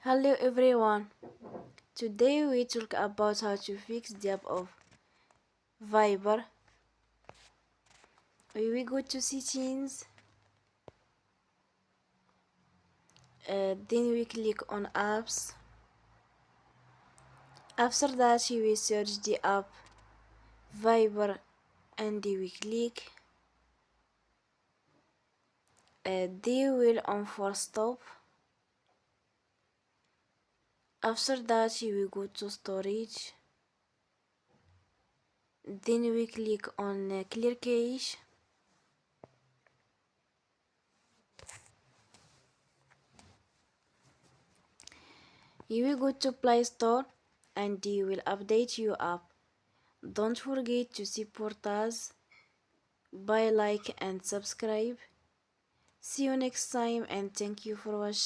Hello everyone. Today we talk about how to fix the app of Viber. We go to settings, then we click on apps. After that we search the app Viber and we click. They will on for stop. After that we go to storage. Then we click on clear cache. You will go to Play Store and you will update your app. Don't forget to support us by like and subscribe. See you next time and thank you for watching.